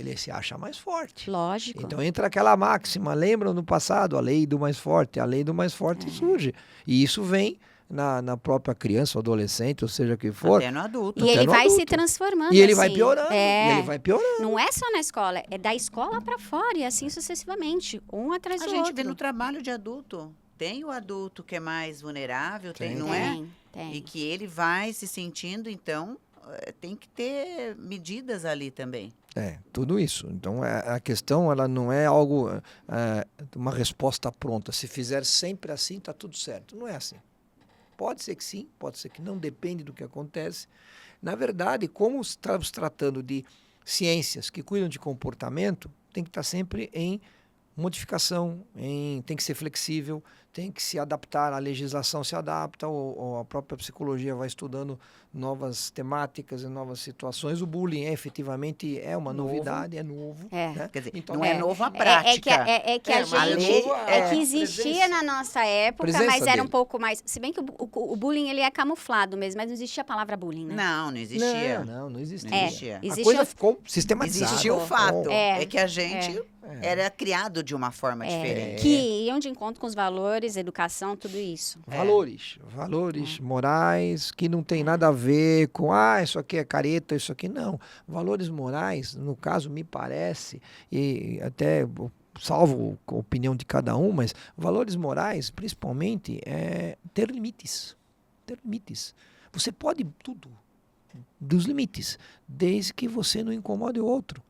ele se acha mais forte. Lógico. Então entra aquela máxima, lembram no passado, a lei do mais forte surge. E isso vem na própria criança, ou adolescente, ou seja o que for. Até no adulto. E ele vai adulto. se transformando. E ele assim. vai piorando, É. e ele vai piorando. Não é só na escola, é da escola para fora e assim sucessivamente, um atrás A do gente outro. vê no trabalho de adulto. Tem o adulto que é mais vulnerável, Tem. não é? Tem. E que ele vai se sentindo, então, tem que ter medidas ali também. Tudo isso. Então, a questão ela não é algo, uma resposta pronta. Se fizer sempre assim, está tudo certo. Não é assim. Pode ser que sim, pode ser que não, depende do que acontece. Na verdade, como estamos tratando de ciências que cuidam de comportamento, tem que estar sempre em modificação, tem que ser flexível, tem que se adaptar, a legislação se adapta, ou a própria psicologia vai estudando novas temáticas e novas situações. O bullying efetivamente é uma novidade, é novo. Né? Quer dizer, Então, não é novo a prática. É que a mas gente... novo É que existia presença. na nossa época, Presença mas era um dele. pouco mais... Se bem que o bullying ele é camuflado mesmo, mas não existia a palavra bullying, né? Não existia. Não existia. Não existia. A Existe coisa o- ficou sistematizada. Existia o fato. É. É que a gente era criado de uma forma diferente. Que iam de encontro com os valores, educação, tudo isso. Valores morais que não tem nada a ver com, isso aqui é careta, isso aqui não. Valores morais, no caso, me parece, e até salvo a opinião de cada um, mas valores morais, principalmente, é ter limites. Ter limites. Você pode tudo dos limites, desde que você não incomode o outro.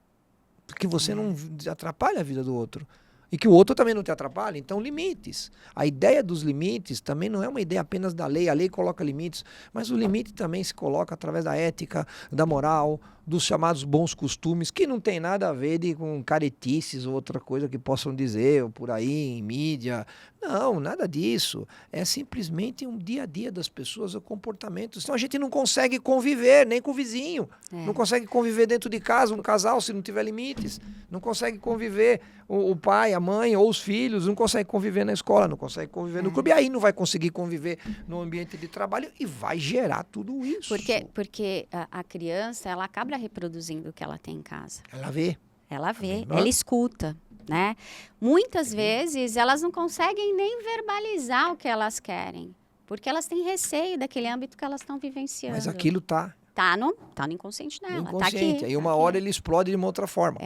Que você não atrapalhe a vida do outro. E que o outro também não te atrapalhe. Então, limites. A ideia dos limites também não é uma ideia apenas da lei. A lei coloca limites, mas o limite também se coloca através da ética, da moral, dos chamados bons costumes, que não tem nada a ver com caretices ou outra coisa que possam dizer ou por aí em mídia. Não, nada disso. É simplesmente um dia a dia das pessoas, o comportamento. Senão a gente não consegue conviver nem com o vizinho. Não consegue conviver dentro de casa, um casal, se não tiver limites. Não consegue conviver o pai, a mãe ou os filhos. Não consegue conviver na escola, não consegue conviver no clube. E aí não vai conseguir conviver no ambiente de trabalho e vai gerar tudo isso. Porque a criança, ela acaba reproduzindo o que ela tem em casa. Ela vê. Ela vê, Não é? ela escuta, né? Muitas vezes elas não conseguem nem verbalizar o que elas querem, porque elas têm receio daquele âmbito que elas estão vivenciando. Mas aquilo tá Tá no inconsciente dela, inconsciente. tá aqui. Aí uma tá hora aqui. ele explode de uma outra forma.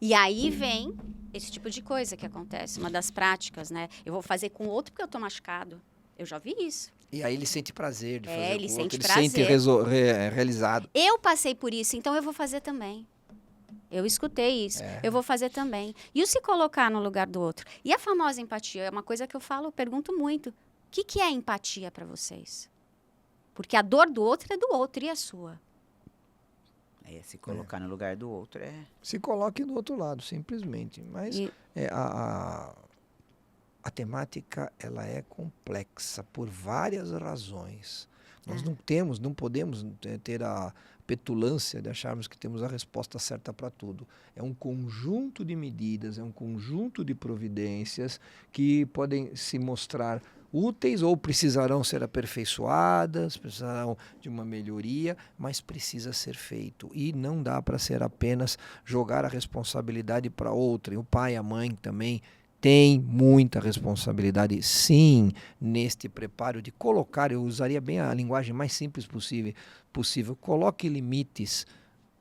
E aí vem esse tipo de coisa que acontece, uma das práticas, né? Eu vou fazer com outro porque eu tô machucado. Eu já vi isso. E aí ele sente prazer de fazer ele com o sente outro, prazer. ele sente realizado. Eu passei por isso, então eu vou fazer também. Eu escutei isso, eu vou fazer também. E o se colocar no lugar do outro. E a famosa empatia é uma coisa que eu falo, eu pergunto muito. O que é empatia para vocês? Porque a dor do outro é do outro e a sua. Se colocar no lugar do outro Se coloque do outro lado, simplesmente. Mas a temática ela é complexa por várias razões. Nós não podemos ter a petulância de acharmos que temos a resposta certa para tudo. É um conjunto de medidas, é um conjunto de providências que podem se mostrar úteis ou precisarão ser aperfeiçoadas, precisarão de uma melhoria, mas precisa ser feito. E não dá para ser apenas jogar a responsabilidade para outra. E o pai e a mãe também tem muita responsabilidade, sim, neste preparo de colocar, eu usaria bem a linguagem mais simples possível, coloque limites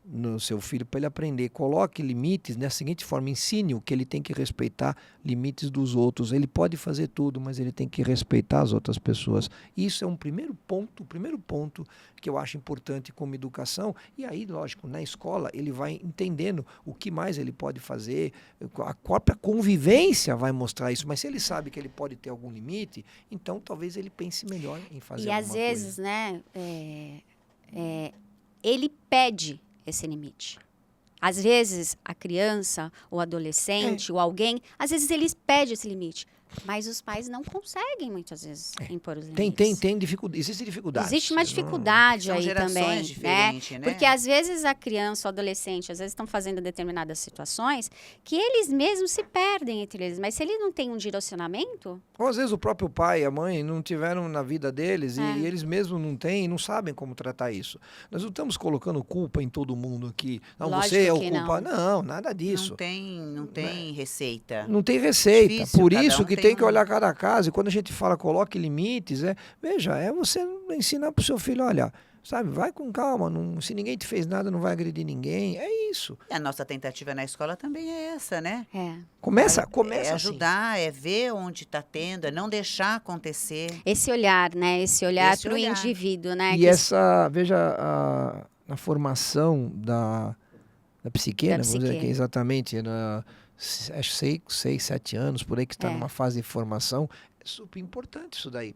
no seu filho para ele aprender, coloque limites da seguinte forma, ensine-o que ele tem que respeitar limites dos outros, ele pode fazer tudo, mas ele tem que respeitar as outras pessoas. Isso é um primeiro ponto que eu acho importante como educação, e aí, lógico, na escola ele vai entendendo o que mais ele pode fazer, a própria convivência vai mostrar isso, mas se ele sabe que ele pode ter algum limite, então talvez ele pense melhor em fazer alguma coisa. E às vezes, né, ele pede esse limite. Às vezes, a criança, ou adolescente, ou alguém, às vezes eles pedem esse limite. Mas os pais não conseguem, muitas vezes, impor os Tem limites. dificuldade, existe dificuldade. Existe uma dificuldade São aí gerações também, diferentes, né? Porque às vezes a criança ou adolescente, às vezes estão fazendo determinadas situações que eles mesmos se perdem entre eles. Mas se ele não tem um direcionamento, Ou às vezes o próprio pai e a mãe não tiveram na vida deles e eles mesmos não têm e não sabem como tratar isso. Nós não estamos colocando culpa em todo mundo aqui. Não, Lógico você é o que culpado. Não, nada disso. Não tem receita. Não tem receita. Difícil, Por cada isso um que tem tem que um- olhar cada caso. E quando a gente fala coloque limites, veja, é você ensinar para o seu filho, olha, sabe, vai com calma, se ninguém te fez nada, não vai agredir ninguém. É isso. E a nossa tentativa na escola também é essa, né? Começa É assim. ajudar, é ver onde está tendo, é não deixar acontecer. esse olhar, né? Esse olhar Esse para o olhar. indivíduo, né? E veja, na formação da psique, Da né? Vamos dizer psique. que exatamente, acho 6, 7 anos, por aí que está numa fase de formação, é super importante isso daí.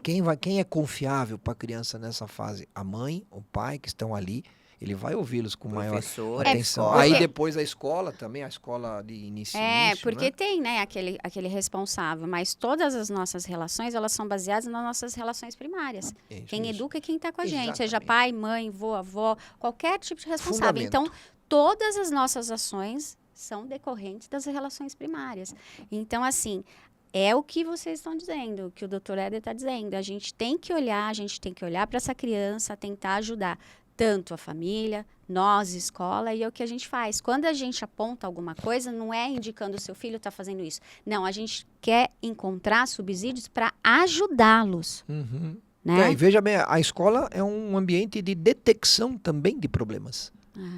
Quem é confiável para a criança nessa fase? A mãe, o pai que estão ali, ele vai ouvi-los com maior Professor, atenção. escola. Aí depois a escola também, a escola de início. Porque né? tem, né, aquele responsável, mas todas as nossas relações, elas são baseadas nas nossas relações primárias. Isso, Quem isso. educa é quem está com a gente, seja Exatamente. pai, mãe, vô, avó, qualquer tipo de responsável. Fundamento. Então, todas as nossas ações são decorrentes das relações primárias. Então, assim, é o que vocês estão dizendo, o que o Dr. Éder está dizendo. A gente tem que olhar para essa criança, tentar ajudar tanto a família, nós, escola, e é o que a gente faz. Quando a gente aponta alguma coisa, não é indicando o seu filho está fazendo isso. Não, a gente quer encontrar subsídios para ajudá-los. Uhum. Né? E veja bem, a escola é um ambiente de detecção também de problemas.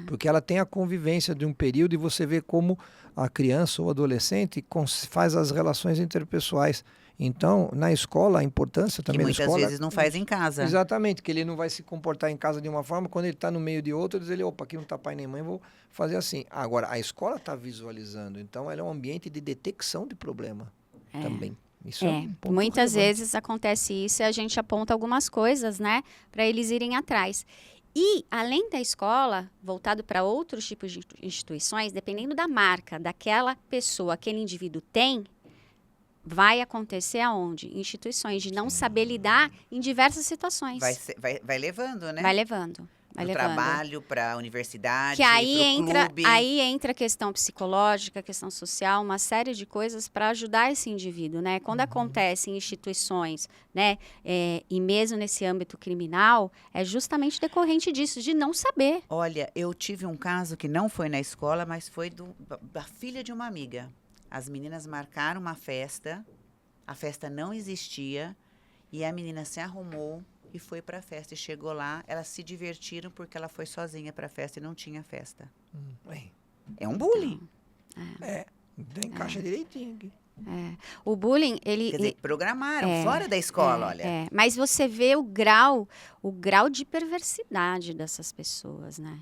Porque ela tem a convivência de um período e você vê como a criança ou adolescente faz as relações interpessoais. Então, na escola, a importância também Que da muitas escola... vezes não faz em casa. Exatamente, que ele não vai se comportar em casa de uma forma, quando ele está no meio de outra, ele diz, opa, aqui não está pai nem mãe, vou fazer assim. Agora, a escola está visualizando, então ela é um ambiente de detecção de problema também. Isso é um ponto Muitas relevante. vezes acontece isso e a gente aponta algumas coisas, né, para eles irem atrás. E, além da escola, voltado para outros tipos de instituições, dependendo da marca daquela pessoa, aquele indivíduo tem, vai acontecer aonde? Instituições de não saber lidar em diversas situações. Vai levando, né? Vai levando. Vai Do levando. trabalho para a universidade, Que aí pro clube. entra a questão psicológica, a questão social, uma série de coisas para ajudar esse indivíduo, né? Quando acontece em instituições, né, e mesmo nesse âmbito criminal, é justamente decorrente disso, de não saber. Olha, eu tive um caso que não foi na escola, mas foi da filha de uma amiga. As meninas marcaram uma festa, a festa não existia, e a menina se arrumou e foi para a festa. E chegou lá, elas se divertiram porque ela foi sozinha para a festa e não tinha festa. É um bullying. Tem caixa direitinho aqui. O bullying, ele... Quer dizer, programaram fora da escola, olha. Mas você vê o grau de perversidade dessas pessoas, né?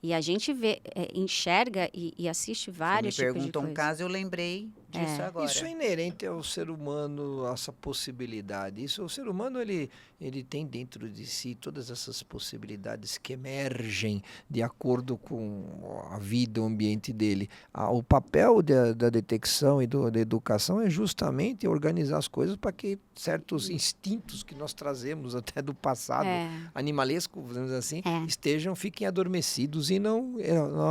E a gente vê, enxerga e assiste vários Você me tipos de perguntou coisa. um caso, eu lembrei disso agora. Isso é inerente ao ser humano, essa possibilidade. O ser humano, ele tem dentro de si todas essas possibilidades que emergem de acordo com a vida, o ambiente dele. O papel da detecção e da educação é justamente organizar as coisas para que certos instintos que nós trazemos até do passado, animalesco, vamos dizer assim, fiquem adormecidos e não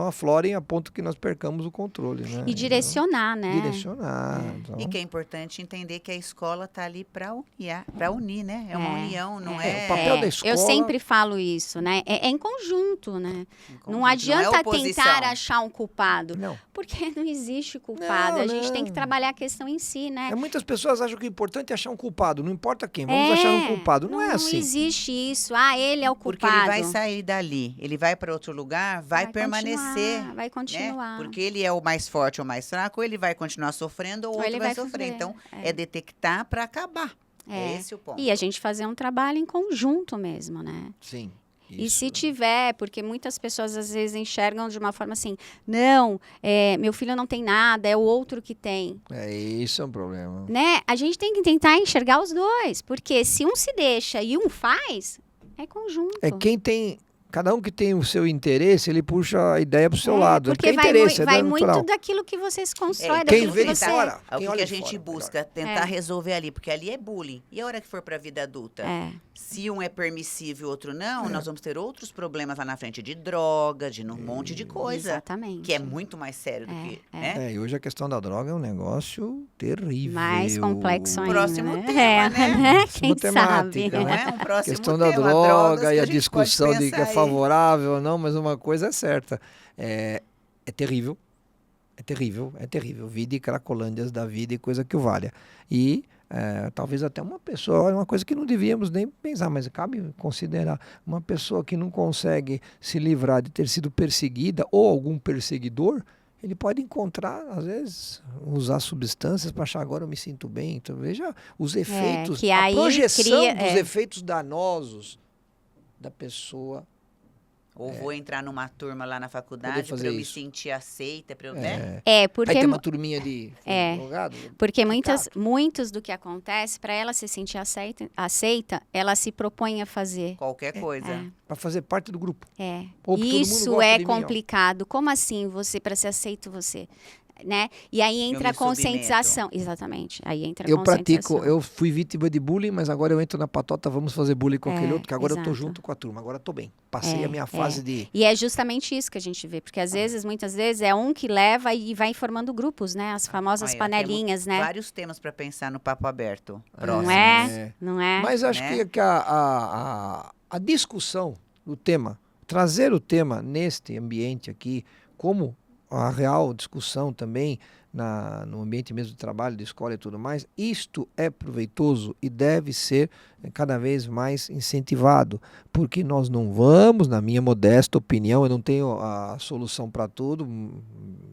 aflorem a ponto que nós percamos o controle. Né? E direcionar, né? Direcionar. Então... E que é importante entender que a escola está ali para unir, né? É uma união, não é... O papel da escola... Eu sempre falo isso, né? É em conjunto, né? Não adianta não é oposição. tentar achar um culpado. Não. Porque não existe culpado. A gente tem que trabalhar a questão em si, né? Muitas pessoas acham que o importante é achar um culpado. Não importa quem, vamos achar um culpado. Não é assim. Não existe isso. Ele é o culpado. Porque ele vai sair dali, ele vai para outro lugar, vai permanecer. Vai continuar. Né? Porque ele é o mais forte ou mais fraco, ou ele vai continuar sofrendo, ou outro ele vai vai sofrer. sofrer. Então, é detectar para acabar. É esse o ponto. E a gente fazer um trabalho em conjunto mesmo, né? Sim. E se tiver, porque muitas pessoas às vezes enxergam de uma forma assim, não, meu filho não tem nada, é o outro que tem. Isso é um problema. Né? A gente tem que tentar enxergar os dois, porque se um se deixa e um faz, é conjunto. Quem tem Cada um que tem o seu interesse, ele puxa a ideia pro seu lado. Porque vai, interesse, vai natural. muito daquilo que vocês constroem, quem daquilo vê que de você... fora, É o quem que olha a de gente fora, busca, tentar resolver ali, porque ali é bullying. E a hora que for para a vida adulta? Se um é permissível e o outro não, nós vamos ter outros problemas lá na frente de droga, de um monte de coisa. Exatamente. Que é muito mais sério do que, né? E hoje a questão da droga é um negócio terrível. Mais complexo ainda. Próximo né? tema, né? Quem sabe? Não é um próximo Questão da tema, droga drogas e que a gente discussão pode de que é pensar aí. favorável ou não, mas uma coisa é certa. É terrível. É terrível, é terrível. Vida e cracolândias da vida e coisa que o valha. E talvez até uma pessoa, uma coisa que não devíamos nem pensar, mas cabe considerar, uma pessoa que não consegue se livrar de ter sido perseguida ou algum perseguidor, ele pode encontrar, às vezes, usar substâncias para achar agora eu me sinto bem. Então, veja os efeitos, que a aí projeção cria- dos efeitos danosos da pessoa. Ou vou entrar numa turma lá na faculdade fazer para eu me isso. sentir aceita, para eu, né? Porque... Aí tem uma turminha de É. advogado. Porque muitos do que acontece, para ela se sentir aceita, ela se propõe a fazer. Qualquer coisa. Para fazer parte do grupo. Ou que todo mundo Isso gosta é de mim, ó. complicado. Como assim você, para ser aceito você? Né? E aí entra a me conscientização. Exatamente. Aí entra a Eu conscientização. pratico, eu fui vítima de bullying, mas agora eu entro na patota, vamos fazer bullying com aquele outro, que agora eu tô exato. junto com a turma, agora eu tô bem. Passei a minha fase de... E é justamente isso que a gente vê, porque às vezes, muitas vezes, é um que leva e vai formando grupos, né? As famosas Olha, panelinhas, temos né? vários temas para pensar no papo aberto. Não Próximo. é? Não é? Mas acho Né? que a discussão do tema, trazer o tema neste ambiente aqui, como a real discussão também no ambiente mesmo de trabalho, de escola e tudo mais, isto é proveitoso e deve ser cada vez mais incentivado, porque nós não vamos, na minha modesta opinião, eu não tenho a solução para tudo,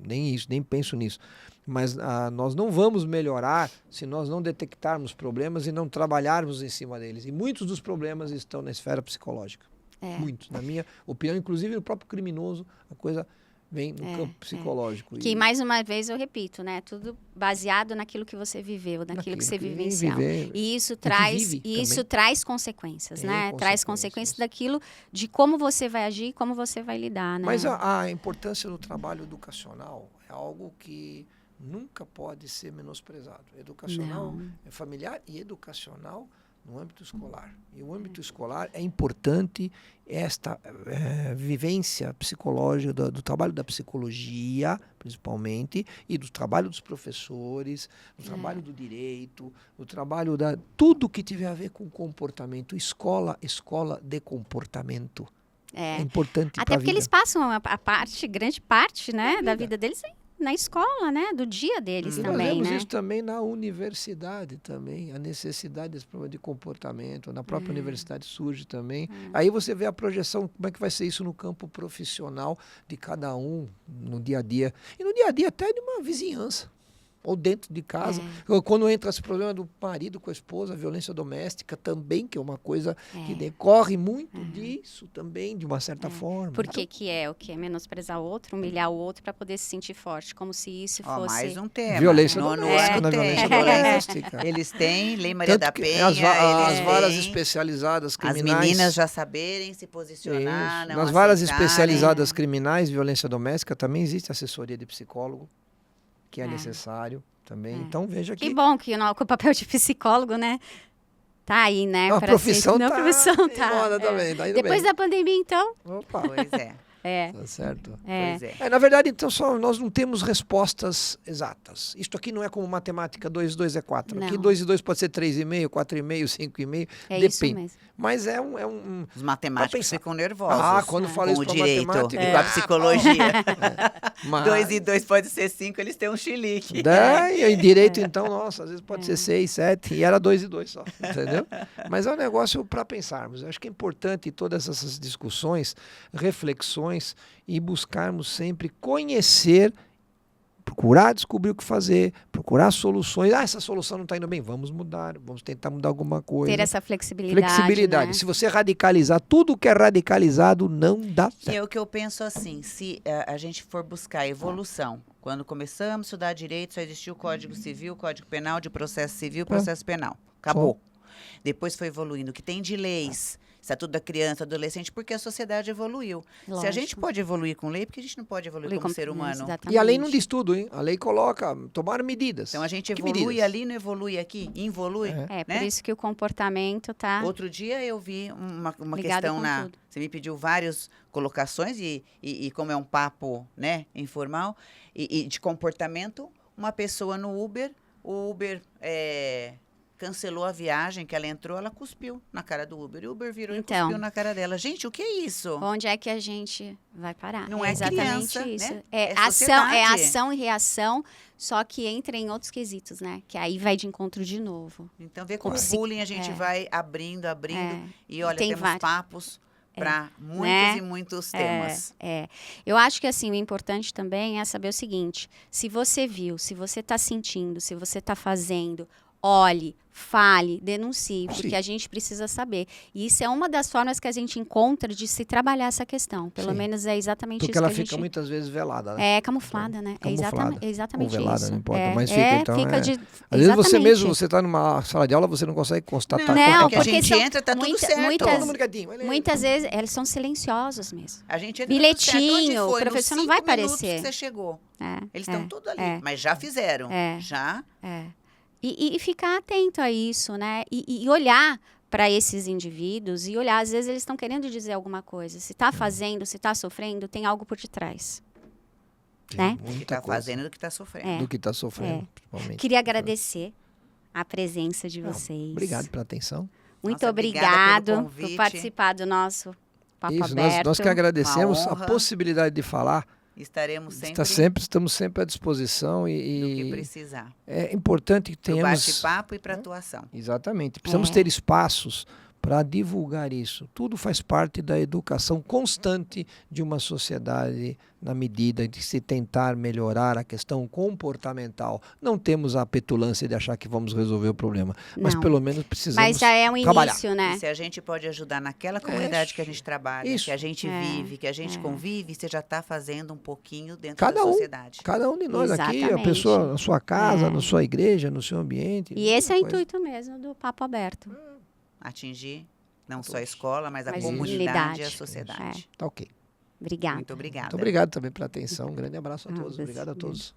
nem isso, nem penso nisso, mas nós não vamos melhorar se nós não detectarmos problemas e não trabalharmos em cima deles. E muitos dos problemas estão na esfera psicológica. Muitos, na minha opinião, inclusive no próprio criminoso, a coisa vem no campo psicológico. Que, mais uma vez, eu repito, né? Tudo baseado naquilo que você viveu, naquilo que você vivenciou. E isso traz consequências, né? Traz consequências daquilo, de como você vai agir, como você vai lidar, né? Mas a importância do trabalho educacional é algo que nunca pode ser menosprezado. Educacional é familiar e educacional no âmbito escolar. E o âmbito escolar é importante esta vivência psicológica, do trabalho da psicologia, principalmente, e do trabalho dos professores, do trabalho do direito, do trabalho tudo que tiver a ver com comportamento. Escola de comportamento. É importante até porque vida. Eles passam grande parte, né, da vida deles na escola, né, do dia deles também, nós vemos né? isso também na universidade também, a necessidade desse problema de comportamento, na própria universidade surge também. Aí você vê a projeção, como é que vai ser isso no campo profissional de cada um, no dia a dia. E no dia a dia até de uma vizinhança. Ou dentro de casa. Quando entra esse problema do marido com a esposa, a violência doméstica também, que é uma coisa que decorre muito disso também, de uma certa forma. Porque que é o que? É menosprezar o outro, humilhar o outro para poder se sentir forte, como se isso fosse... Mais um tema. Violência no doméstica, ano violência doméstica. Eles têm Lei Maria da Penha, as varas especializadas criminais. As meninas já saberem se posicionar, não nas varas aceitarem. especializadas criminais, violência doméstica, também existe assessoria de psicólogo, que é necessário também. Então, veja que... Que bom que o papel de psicólogo, né? Tá aí, né? A profissão tá tá. em moda também. Tá indo Depois bem. da pandemia, então... Opa. Pois é. Tá certo. Pois é. Na verdade, então, nós não temos respostas exatas. Isto aqui não é como matemática, 2 e 2 é 4. Não. Aqui 2 e 2 pode ser 3,5, 4,5, 5,5. É depende. isso mesmo. Mas é um... Os matemáticos ficam nervosos. Quando fala com isso o pra direito matemática... e com a psicologia. Mas... 2 e 2 pode ser 5, eles têm um chilique. E em direito, então, nossa, às vezes pode ser 6, 7, e era 2 e 2 só, entendeu? Mas é um negócio para pensarmos. Eu acho que é importante todas essas discussões, reflexões, e buscarmos sempre conhecer, procurar descobrir o que fazer, procurar soluções. Essa solução não está indo bem, vamos mudar, vamos tentar mudar alguma coisa. Ter essa flexibilidade. Né? Se você radicalizar, tudo que é radicalizado não dá certo. E é o que eu penso assim, se a gente for buscar evolução, quando começamos a estudar direito, só existia o Código Civil, Código Penal, de processo civil, processo penal. Acabou. Depois foi evoluindo. O que tem de leis Estatuto da Criança, Adolescente, porque a sociedade evoluiu. Se a gente Lógico. pode evoluir com lei, por que a gente não pode evoluir como ser humano? E a lei não Exatamente. diz tudo, hein? A lei coloca, tomar medidas. Então a gente Que evolui medidas? ali, não evolui aqui, involui. É, né? por isso que o comportamento tá Outro dia eu vi uma ligado questão com tudo. Você me pediu várias colocações e como é um papo, né, informal, e de comportamento, uma pessoa no Uber, o Uber cancelou a viagem que ela entrou, ela cuspiu na cara do Uber. E o Uber virou Então. e cuspiu na cara dela. Gente, o que é isso? Onde é que a gente vai parar? Não é exatamente criança, isso. né? É, É ação, sociedade. ação e reação, só que entra em outros quesitos, né? Que aí vai de encontro de novo. Então, vê como o Psi- bullying a gente vai abrindo. É. E olha, Tem temos vários. papos para muitos Né? e muitos temas. Eu acho que assim, o importante também é saber o seguinte: se você viu, se você está sentindo, se você está fazendo, olhe, fale, denuncie, porque Sim. a gente precisa saber. E isso é uma das formas que a gente encontra de se trabalhar essa questão. Pelo Sim. menos é exatamente Porque isso ela que a fica gente... muitas vezes velada, né? É camuflada, né? Camuflada. É exatamente Ou velada, isso. não importa, mas fica, então, fica é. de... Às vezes você exatamente. mesmo, você está numa sala de aula, você não consegue constatar. Não, porque a porque gente são entra, tá tudo muita- certo. muitas- Todo mundo quietinho, beleza. Muitas vezes eles são silenciosos mesmo. A gente entra tudo certo. Onde Bilhetinho, foi? o professor Nos não vai 5 minutos aparecer. que você chegou. Eles É, estão tudo ali. é. Mas já fizeram. É. Já. E ficar atento a isso, né? E olhar para esses indivíduos e olhar, às vezes eles estão querendo dizer alguma coisa. Se está fazendo, se está sofrendo, tem algo por detrás. Tem né? Do que muita está coisa. fazendo e do que está sofrendo. É. Do que está sofrendo, principalmente. Queria agradecer a presença de Não, vocês. Obrigado pela atenção. Muito Nossa, obrigada pelo obrigado por convite. participar do nosso Papo Isso, Aberto. nós que agradecemos Uma a honra. possibilidade de falar. Estaremos sempre Estamos sempre à disposição do que e precisar. é importante que Para o tenhamos... bate-papo e para a atuação. Exatamente. Precisamos É. ter espaços para divulgar isso. Tudo faz parte da educação constante de uma sociedade na medida de se tentar melhorar a questão comportamental. Não temos a petulância de achar que vamos resolver o problema, mas Não. pelo menos precisamos Mas já é um trabalhar. início, né? E se a gente pode ajudar naquela comunidade que a gente trabalha, Isso. que a gente É. vive, que a gente convive, você já está fazendo um pouquinho dentro Cada da um. sociedade. Cada um de nós aqui, a Exatamente. pessoa na sua casa, É. na sua igreja, no seu ambiente. E esse é o muita coisa. intuito mesmo do Papo Aberto. Atingir não só a escola, mas a Mas comunidade e a unidade. sociedade. Tá ok. Obrigada. Muito obrigada. Muito obrigado também pela atenção. Um grande abraço a Ah, todos. beijo. Obrigado a todos.